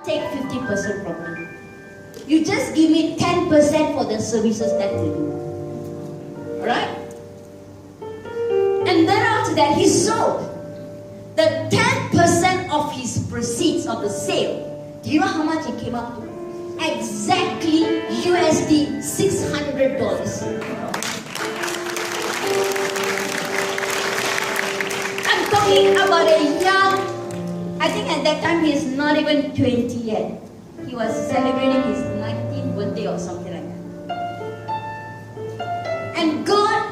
take 50% from me. You just give me 10% for the services that we do. Alright? And then after that, he sold the 10% of his proceeds of the sale. Do you know how much it came up to? Exactly USD $600. I'm talking about a young, I think at that time he is not even 20 yet. He was celebrating his 19th birthday or something like that. And God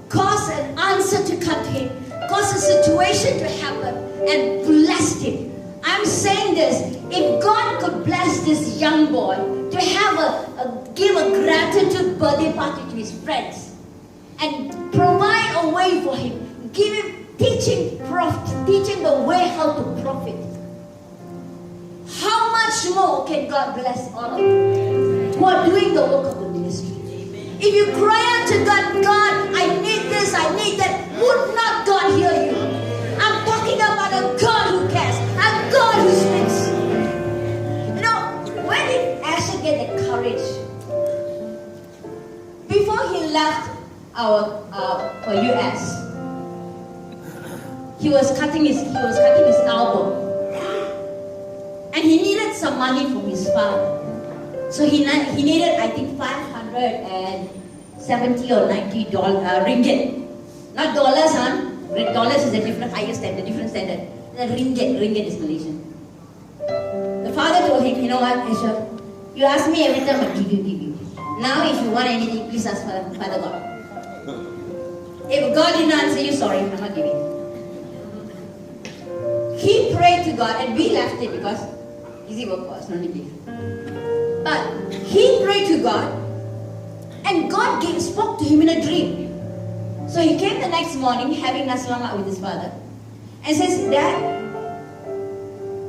caused an answer to come to him, caused a situation to happen, and blessed him. I'm saying this, if God could bless this young boy to have give a gratitude birthday party to his friends and provide a way for him, give him teaching the way how to profit, how much more can God bless all of you who are doing the work of the ministry? If you cry out to God, God, I need this, I need that, would not God hear you? I'm talking about a God who cares, a God who speaks. You know, when did Asher get the courage? Before he left for US, he was cutting his elbow, and he needed some money from his father. So he needed, I think, 570 or 90 ringgit. Not dollars, huh? Dollars is a different higher standard, different standard. The ringgit is Malaysian. The father told him, you know what, Asher, you ask me every time, I give you. Now if you want anything, please ask Father God. If God didn't answer you, sorry, I'm not giving. He prayed to God, and we left it because easy work for us, no need. But he prayed to God, and God spoke to him in a dream. So he came the next morning having nasi lemak with his father and says, Dad,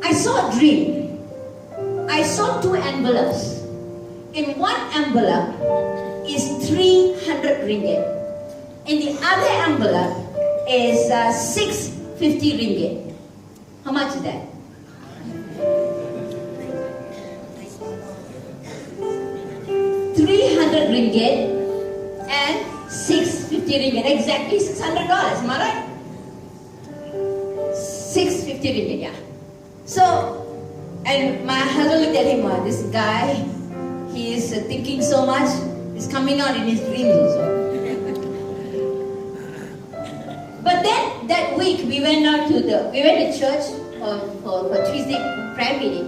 I saw a dream. I saw 2 envelopes. In one envelope is 300 ringgit. In the other envelope is 650 ringgit. How much is that? $300 and 650 ringgit. Exactly $600. Am I right? 650 ringgit, yeah. So, and my husband looked at him, this guy, he is thinking so much, it's coming out in his dreams also. But then that week we went to church for Tuesday prayer meeting,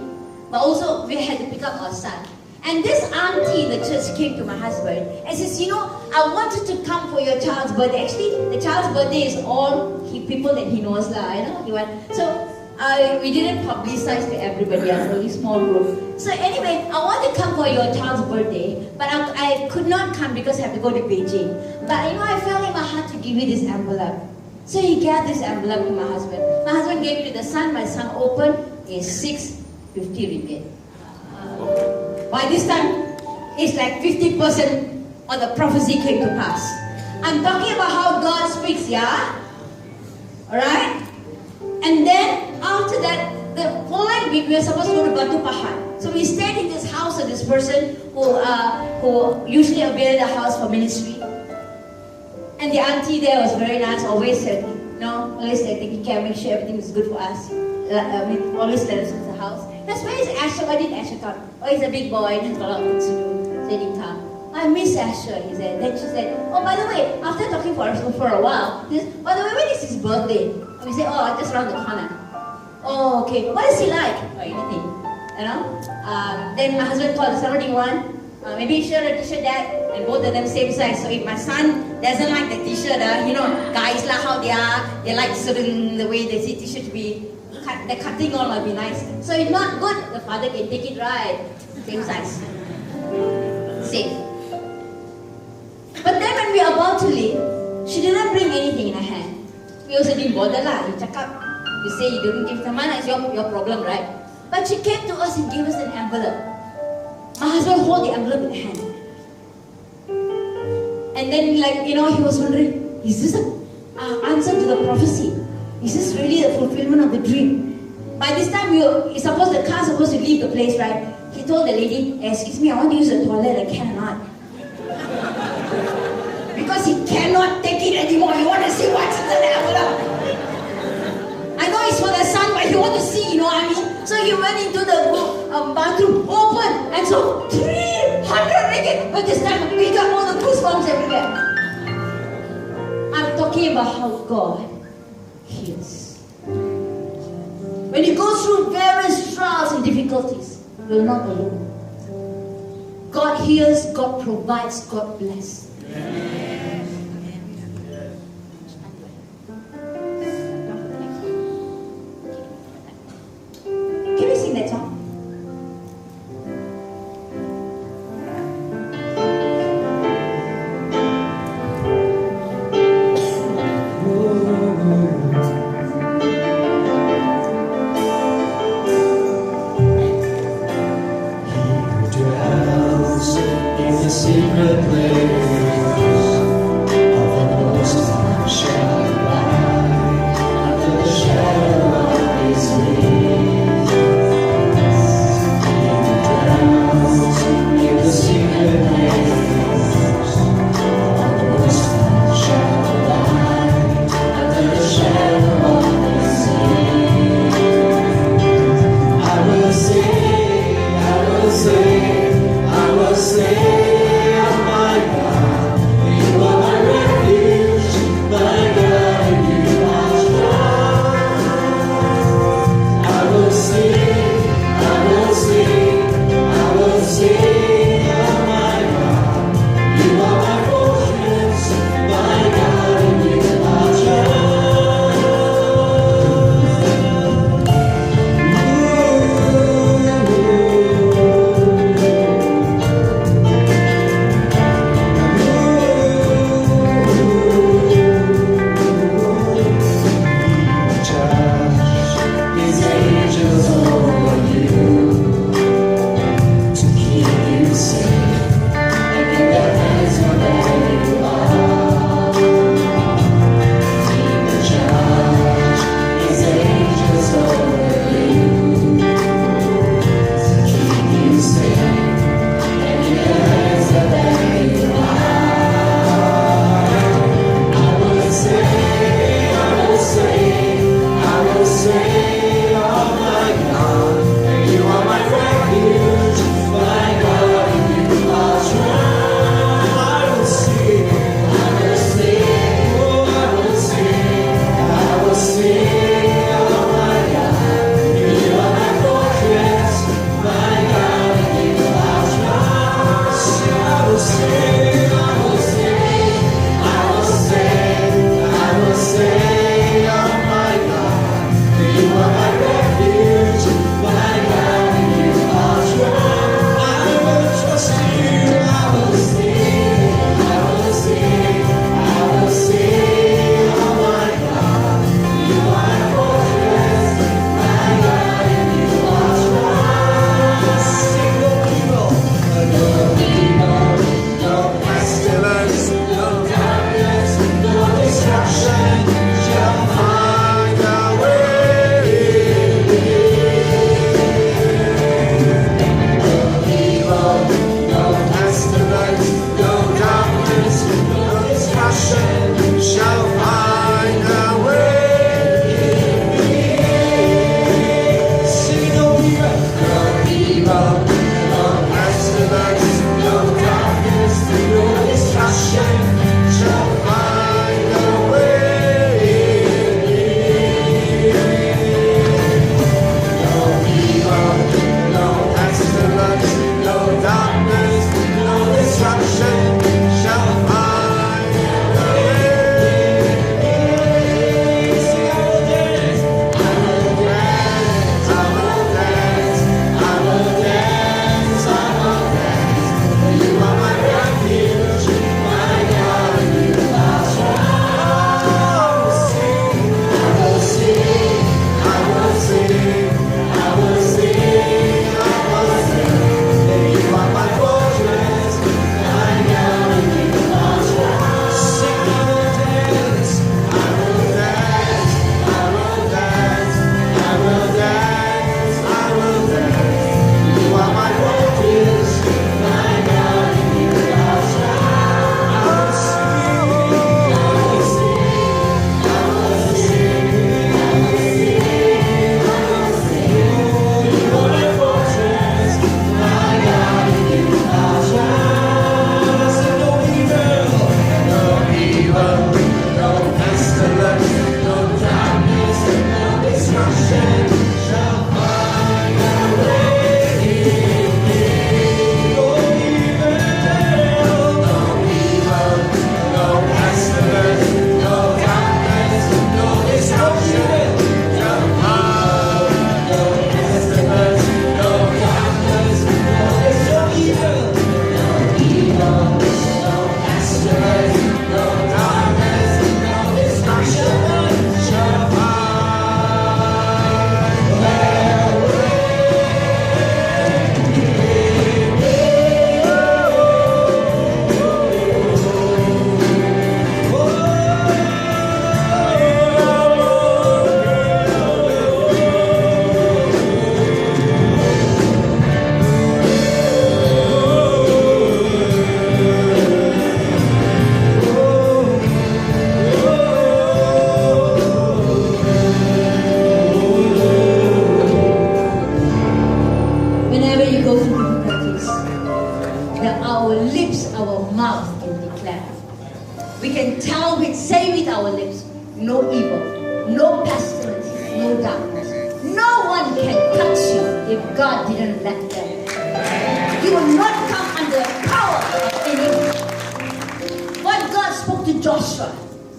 but also we had to pick up our son. And this auntie in the church came to my husband and says, you know, I wanted to come for your child's birthday. Actually, the child's birthday is all people that he knows, So we didn't publicize to everybody, a really small group. So anyway, I want to come for your child's birthday, but I could not come because I have to go to Beijing. But you know, I felt in my heart to give you this envelope. So he gave this envelope to my husband. My husband gave it to the son. My son opened is 650 ringgit. By this time, it's like 50% of the prophecy came to pass. I'm talking about how God speaks, yeah? Alright? And then, after that, the following week, we were supposed to go to Batu Pahat. So we stayed in this house of this person who usually availed the house for ministry. And the auntie there was very nice, always said, always said, taking care, make sure everything is good for us. Always let us into the house. That's where is Asher? Why did Asher come? Oh, he's a big boy and he's got a lot of things to do. So he didn't come. I miss Asher, he said. Then she said, oh, by the way, after talking for a while, he said, by the way, when is his birthday? And we said, oh, just around the corner. Oh, okay. What is he like? Or anything. Then my husband called, so what do you want? Maybe shirt or t-shirt that, and both of them same size. So if my son doesn't like the t-shirt, guys like how they like certain the way they see t-shirt to be the cutting all might be nice. So if not good, the father can take it right. Same size. Safe. But then when we are about to leave, she didn't bring anything in her hand. We also didn't bother lah. You check up. You say you didn't give someone, it's your problem, right? But she came to us and gave us an envelope. My husband held the envelope in hand. And then he was wondering, is this an answer to the prophecy? Is this really the fulfillment of the dream? By this time, the car is supposed to leave the place. place, right? He told the lady, excuse me, I want to use the toilet, I cannot. Because he cannot take it anymore. He want to see what's in the envelope. I know it's for the son, but he want to see, you know what I mean? So he went into the bathroom, open, and so 300 ringgit. But this time, we got all the goosebumps everywhere. I'm talking about how God heals. When you go through various trials and difficulties, you're not alone. God heals, God provides, God blesses. Can we sing that song? Secret place of the Most High shall abide under the shadow of His wings. He dwells in the secret place of the Most High shall abide under the shadow of His wings. I will sing, I will sing, I will sing. Whenever you go through difficulties, that our lips, our mouth can declare. We can tell, we say with our lips, no evil, no pestilence, no darkness. No one can touch you if God didn't let them. You will not come under the power of anyone. What God spoke to Joshua,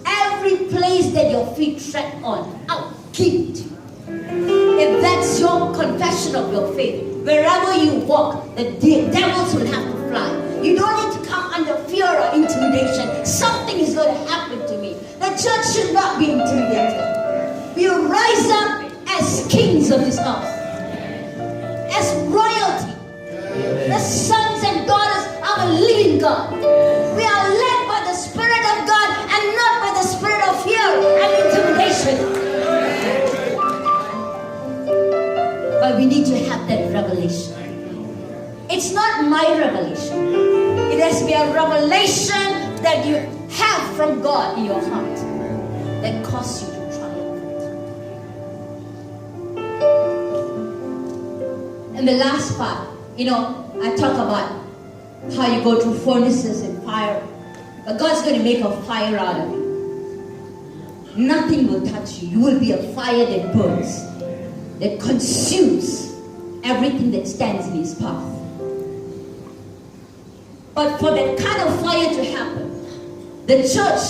every place that your feet tread on, I'll keep it. If that's your confession of your faith, wherever you walk, the devils will have to fly. You don't need to come under fear or intimidation. Something is going to happen to me. The church should not be intimidated. We will rise up as kings of this earth, as royalty, the sons and daughters of a living God. We are led by the Spirit of God and not by the spirit of fear and intimidation. But we need to have that revelation. It's not my revelation. It has to be a revelation that you have from God in your heart that causes you to triumph. And the last part, I talk about how you go through furnaces and fire. But God's going to make a fire out of you. Nothing will touch you. You will be a fire that burns, that consumes everything that stands in His path. But for that kind of fire to happen, the church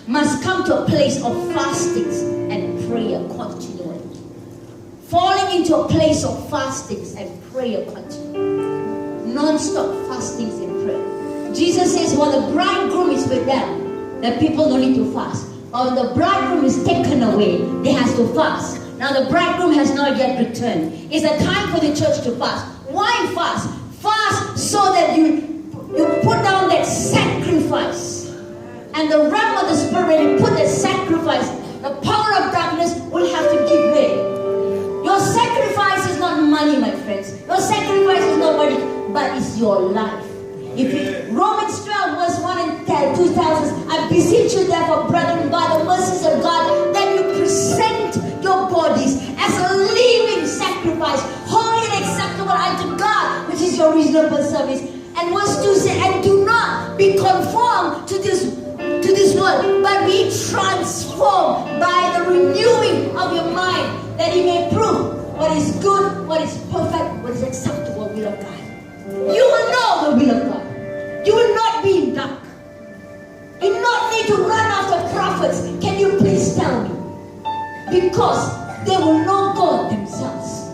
must come to a place of fastings and prayer continually. Falling into a place of fastings and prayer continually. Non-stop fastings and prayer. Jesus says, while the bridegroom is with them, the people don't need to fast. But when the bridegroom is taken away, they have to fast. Now the bridegroom has not yet returned. It's a time for the church to fast. Why fast? Fast so that you put down that sacrifice. And the realm of the Spirit, when you put that sacrifice, the power of darkness will have to give way. Your sacrifice is not money, my friends. Your sacrifice is not money, but it's your life. Romans 12 verse 1 and 2 tells us, I beseech you therefore, brethren, by the mercies of God, that you present your bodies as a living sacrifice, holy and acceptable unto God, which is your reasonable service. And verse 2 says, and do not be conformed to this world, but be transformed by the renewing of your mind, that you may prove what is good, what is perfect, what is acceptable will of God. You will know the will of God. You will not be in dark. You do not need to run after prophets. Can you please tell me? Because they will know God themselves.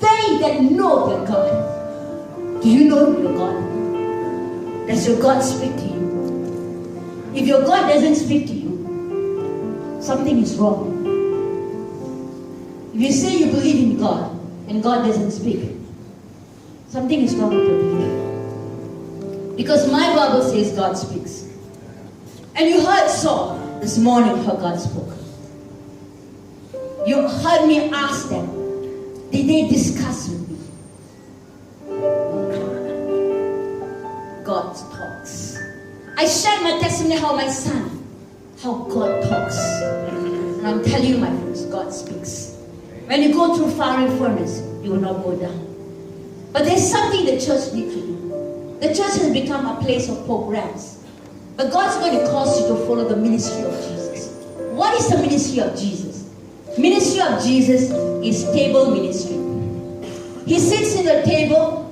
They that know their God. Do you know your God? Does your God speak to you? If your God doesn't speak to you, something is wrong. If you say you believe in God and God doesn't speak, something is wrong with your belief. Because my Bible says God speaks. And you heard Saul this morning how God spoke. You heard me ask them, did they discuss with me? God talks. I shared my testimony how my son, how God talks. And I'm telling you, my friends, God speaks. When you go through fiery furnace, you will not go down. But there's something the church needs to do. The church has become a place of programs. But God's going to cause you to follow the ministry of Jesus. What is the ministry of Jesus? Ministry of Jesus is table ministry. He sits in the table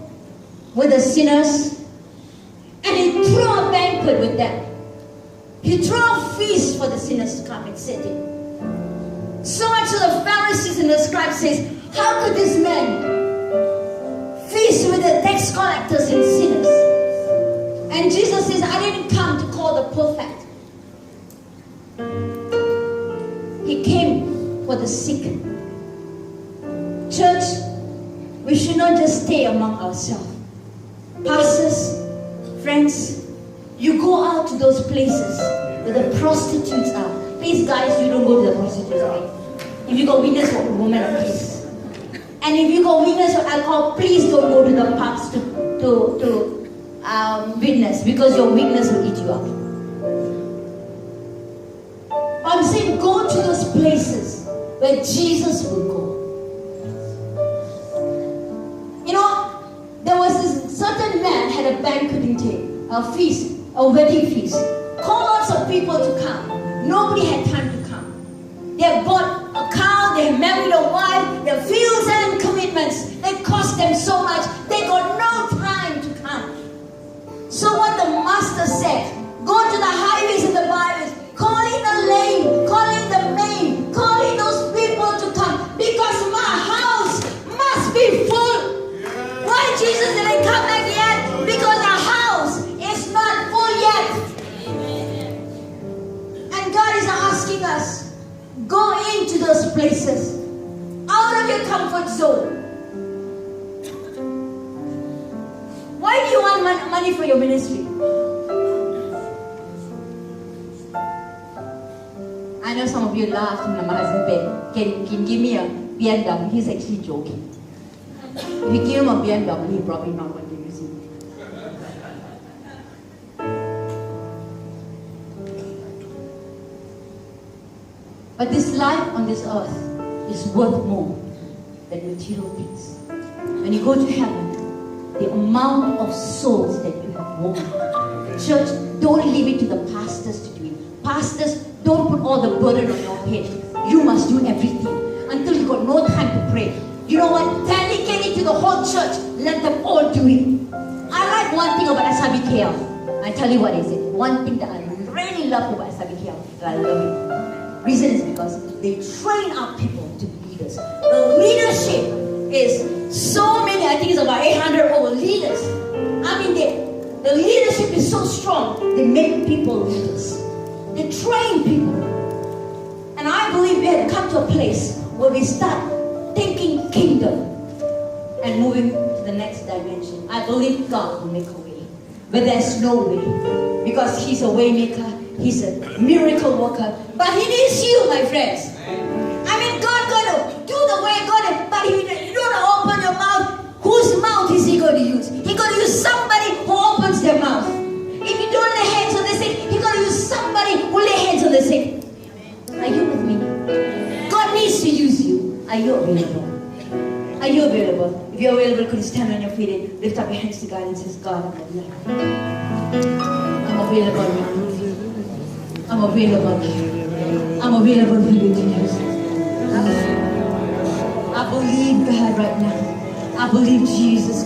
with the sinners and he throws a banquet with them. He throws a feast for the sinners to come and sit in. So much so the Pharisees and the scribes says, how could this man feast with the tax collectors and sinners? And Jesus says, I didn't come to call the perfect. He came for the sick. Church, we should not just stay among ourselves. Pastors, friends, you go out to those places where the prostitutes are. Please guys, you don't go to the prostitutes, right? If you got weakness for women, please. And if you got weakness for alcohol, please don't go to the pubs to witness, because your weakness will eat you up. I'm saying go to those places where Jesus will go. banqueting table, a feast, a wedding feast. Call lots of people to come. Nobody had time to come. They have bought a car, they have married a wife, their fields and commitments. They cost them so much, they got no time to come. So what the master said, go to the highways and the byways, calling the lame, calling the maimed, calling those people to come, because my house must be full. Why Jesus didn't come back yet? Because our house is not full yet. And God is asking us, go into those places, out of your comfort zone. Why do you want money for your ministry? I know some of you laughed when my husband said, can give me a BMW? He's actually joking. If you give him a BMW, he's probably not going to use it. But this life on this earth is worth more than material things. When you go to heaven, the amount of souls that you have won. Church, don't leave it to the pastors to do it. Pastors, don't put all the burden on your head. You must do everything until you got no time to pray. You know what? Delegate it to the whole church. Let them all do it. I like one thing about SRBKL. I tell you what is it. One thing that I really love about SRBKL, that I love it. Reason is because they train our people to be leaders. The leadership is so many, I think it's about 800 over leaders. I mean, the leadership is so strong, they make people leaders. They train people. And I believe we have come to a place where we start thinking kingdom and moving to the next dimension. I believe God will make a way. But there's no way. Because He's a way maker, He's a miracle worker. But He needs you, my friends. I mean, God gonna do the way God, but you don't open your mouth. Whose mouth is He going to use? He going to use somebody who opens their mouth. If you don't lay hands on the sick, He going to use somebody who lay hands on the sick. Are you with me? God needs to use you. Are you available? Are you available? If you're available, could you stand on your feet and lift up your hands to God and say, God, I'm available. I'm available. I'm available for you, Jesus. I believe God right now. I believe Jesus.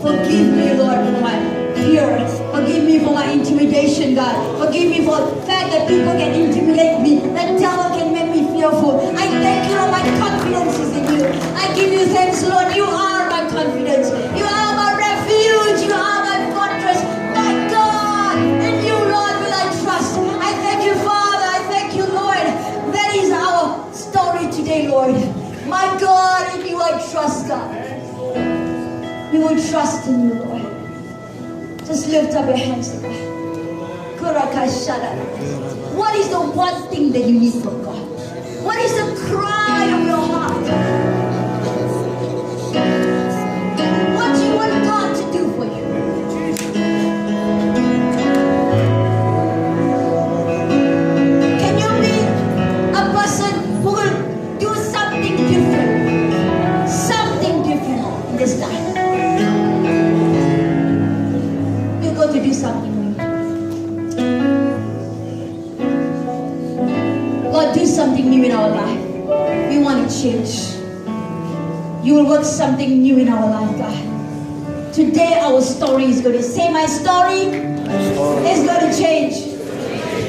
Forgive me, Lord, for my fear. Forgive me for my intimidation, God. Forgive me for the fact that people can intimidate me. The devil can make me fearful. I thank you, Lord, my confidence is in you. I give you thanks, Lord. You are my confidence. You are my refuge. You are my fortress. My God. In you, Lord, will I trust. I thank you, Father. I thank you, Lord. That is our story today, Lord. My God, in you I trust, God. We will trust in you, Lord. Just lift up your hands to God. What is the one thing that you need from God? What is the cry of your heart? What do you want God to do for you? Can you be a person who will do something different? Something different in this time. We're going to do something new. God, do something new in our life. We want to change. You will work something new in our life, God. Today our story is going to say, my story is going to change.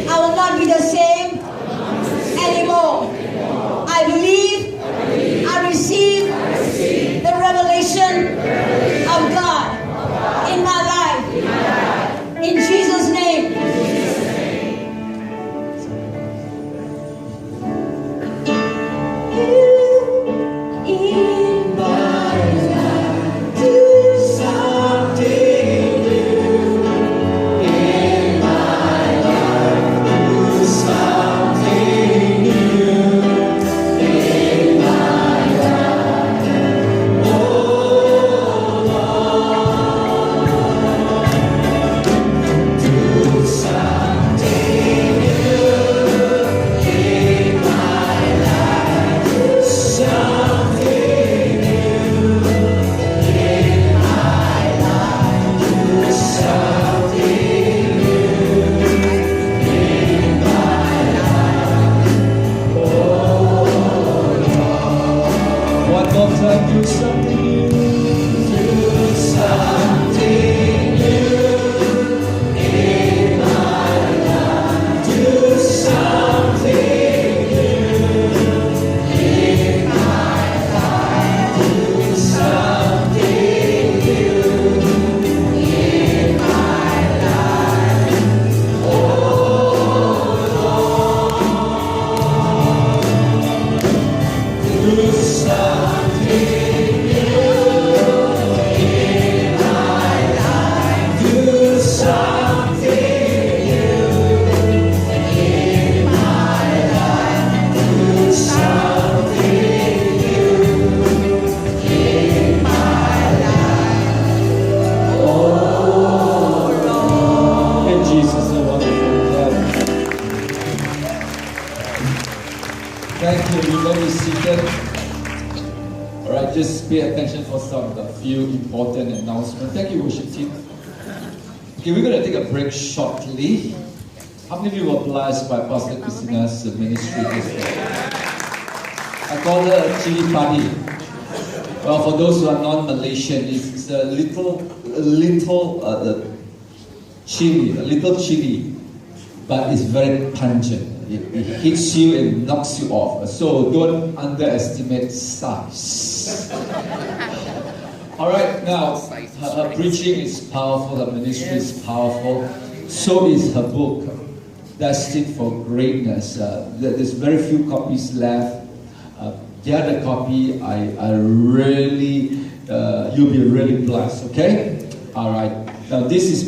I will not be the same anymore. I believe, I receive the revelation of God in my life. In Jesus' name. In my life, do something new. In my life, do something new. something new. Do something new in my life. Do something new in my life. Do something new in my life. Oh Lord, do something new in my life. Do something new in my life. Do something new in my life. Oh Lord. And Jesus, a wonderful God. Thank you. You may be seated. All right, just pay attention for a few important announcements. Thank you, worship team. Okay, we're going to take a break shortly. How many of you were blessed by Pastor Christina's ministry this morning? I call her a chili party. Well, for those who are non-Malaysian, it's a little chili, but it's very pungent. It hits you and knocks you off. So don't underestimate size. All right, now her preaching is powerful, her ministry is powerful. So is her book, Destined for Greatness. There's very few copies left. Get a copy. I really, you'll be really blessed. Okay. All right. Now this is